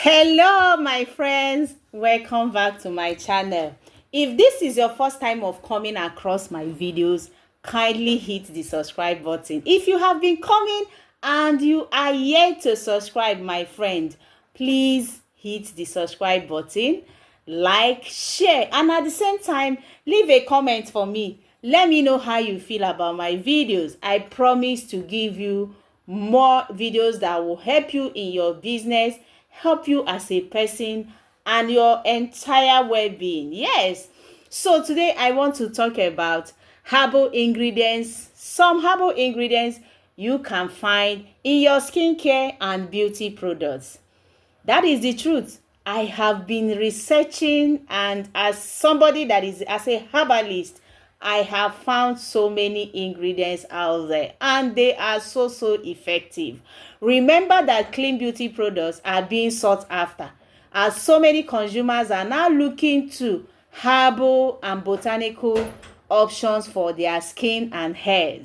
Hello my friends, welcome back to my channel. If this is your first time of coming across my videos, kindly hit the subscribe button. If you have been coming and you are yet to subscribe, my friend, please hit the subscribe button, like, share, and at the same time leave a comment for me. Let me know how you feel about my videos. I promise to give you more videos that will help you in your business, help you as a person, and your entire well-being. Yes. So today I want to talk about herbal ingredients, some herbal ingredients you can find in your skincare and beauty products. That is the truth. I have been researching, and as somebody that is as a herbalist, I have found so many ingredients out there and they are so effective. Remember that clean beauty products are being sought after as so many consumers are now looking to herbal and botanical options for their skin and hair.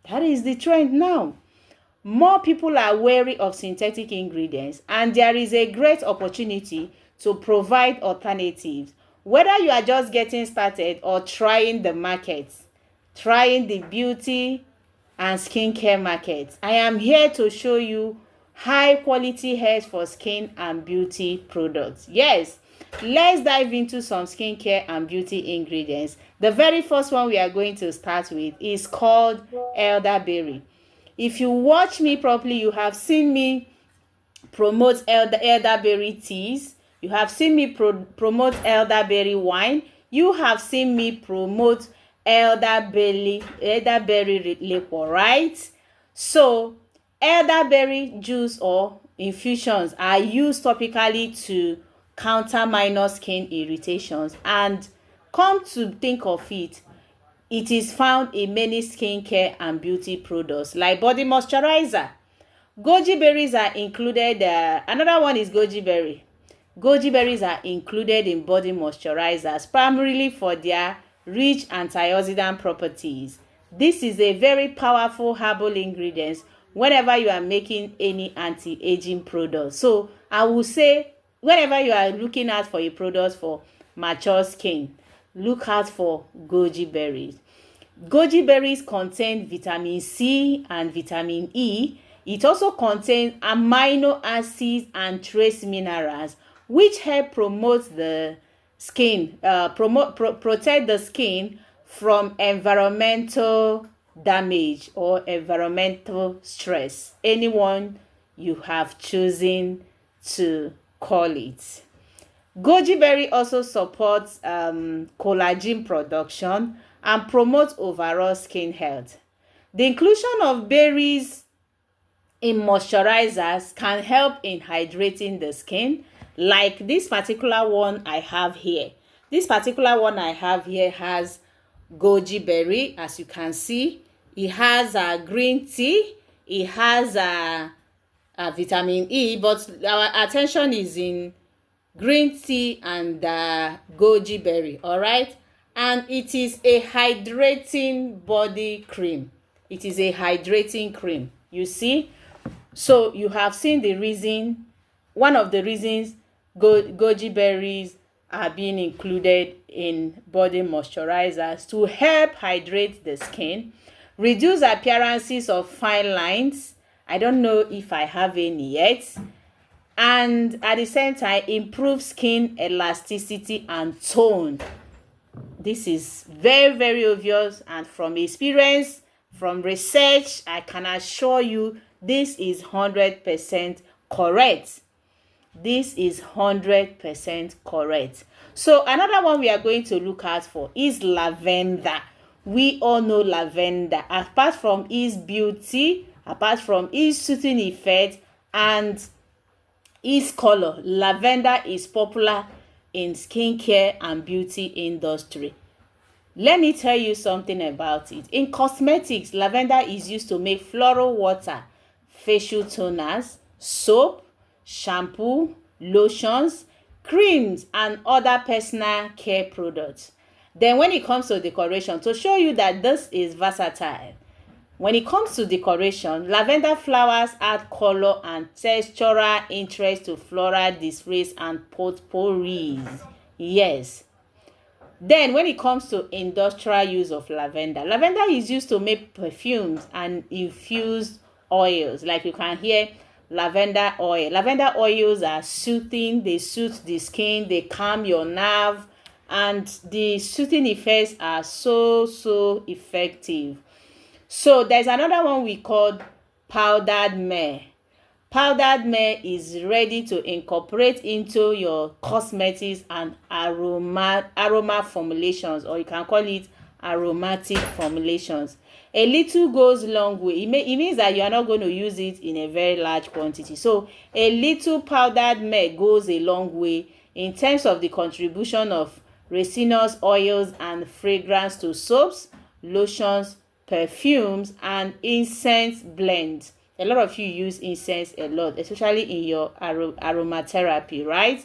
That is the trend now. More people are wary of synthetic ingredients, and there is a great opportunity to provide alternatives. Whether you are just getting started or trying the market, trying the beauty and skincare market, I am here to show you high quality hairs for skin and beauty products. Yes, let's dive into some skincare and beauty ingredients. The very first one we are going to start with is called elderberry. If you watch me properly, you have seen me promote elderberry teas. You have seen me promote elderberry wine. You have seen me promote elderberry liquor, right? So elderberry juice or infusions are used topically to counter minor skin irritations, and come to think of it, it is found in many skincare and beauty products like body moisturizer. Goji berries are included. Another one is goji berry. Goji berries are included in body moisturizers primarily for their rich antioxidant properties. This is a very powerful herbal ingredient whenever you are making any anti-aging product. So I will say, whenever you are looking out for a product for mature skin, look out for goji berries. Goji berries contain vitamin C and vitamin E. It also contains amino acids and trace minerals, which help promote the skin, protect the skin from environmental damage or environmental stress, anyone you have chosen to call it. Goji berry also supports collagen production and promotes overall skin health. The inclusion of berries in moisturizers can help in hydrating the skin, like this particular one I have here. This particular one I have here has goji berry, as you can see. It has a green tea. It has a vitamin E, but our attention is in green tea and goji berry. All right, and it is a hydrating body cream. It is a hydrating cream, you see. So you have seen the reason, one of the reasons goji berries are being included in body moisturizers to help hydrate the skin, reduce appearances of fine lines. I don't know if I have any yet. And at the same time improve skin elasticity and tone. This is very obvious, and from experience, from research, I can assure you this is 100% correct. This is 100% correct. So another one we are going to look out for is lavender. We all know lavender. Apart from its beauty, apart from its soothing effect and its color, lavender is popular in skincare and beauty industry. Let me tell you something about it. In cosmetics, lavender is used to make floral water, facial toners, soap, shampoo, lotions, creams, and other personal care products. Then when it comes to decoration, to show you that this is versatile, When it comes to decoration, lavender flowers add color and textural interest to floral displays and potpourri. Yes. Then when it comes to industrial use of lavender, lavender is used to make perfumes and infused oils. Like you can hear lavender oil. Lavender oils are soothing, they soothe the skin, they calm your nerve, and the soothing effects are so effective. So there's another one we call powdered myrrh. Powdered myrrh is ready to incorporate into your cosmetics and aroma formulations, or you can call it aromatic formulations. A little goes long way. It means that you are not going to use it in a very large quantity. So a little powdered myrrh goes a long way in terms of the contribution of resinous oils and fragrance to soaps, lotions, perfumes, and incense blends. A lot of you use incense a lot, especially in your aromatherapy, right?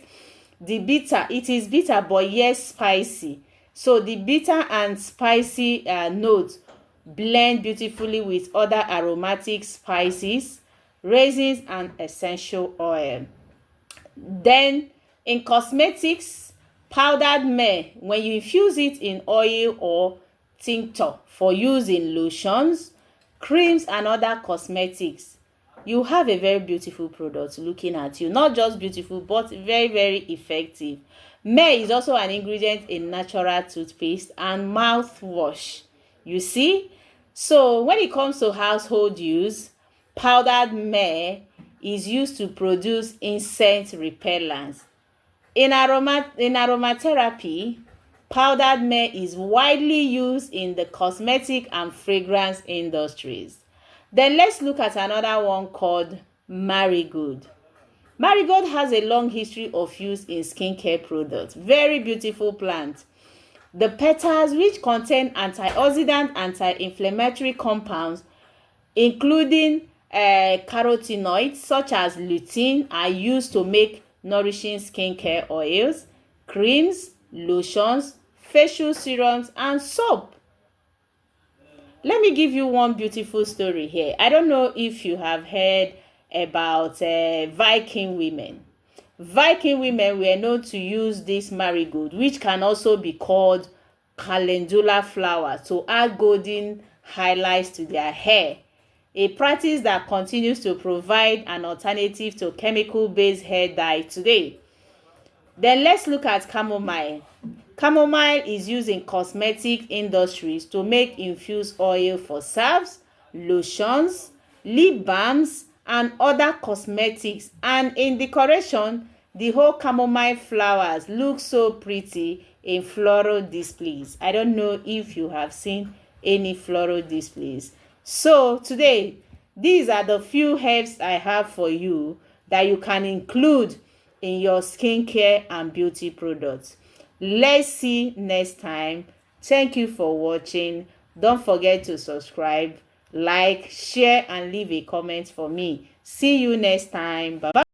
The bitter, it is bitter but yet spicy. So the bitter and spicy notes blend beautifully with other aromatic spices, raisins, and essential oil. Then in cosmetics, powdered myrrh, when you infuse it in oil or tincture for use in lotions, creams, and other cosmetics, you have a very beautiful product looking at you. Not just beautiful, but very effective. Myrrh is also an ingredient in natural toothpaste and mouthwash. You see? So when it comes to household use, powdered myrrh is used to produce insect repellents. In aromatherapy, powdered myrrh is widely used in the cosmetic and fragrance industries. Then let's look at another one called marigold. Marigold has a long history of use in skincare products. Very beautiful plant. The petals, which contain antioxidant, anti-inflammatory compounds, including carotenoids such as lutein, are used to make nourishing skincare oils, creams, lotions, facial serums, and soap. Let me give you one beautiful story here. I don't know if you have heard about Viking women. Viking women were known to use this marigold, which can also be called calendula flower, to add golden highlights to their hair, a practice that continues to provide an alternative to chemical-based hair dye today. Then let's look at chamomile. Chamomile is used in cosmetic industries to make infused oil for salves, lotions, lip balms, and other cosmetics. And in decoration, the whole chamomile flowers look so pretty in floral displays. I don't know if you have seen any floral displays. So today, these are the few herbs I have for you that you can include in your skincare and beauty products. Let's see next time. Thank you for watching. Don't forget to subscribe, like, share, and leave a comment for me. See you next time. Bye bye.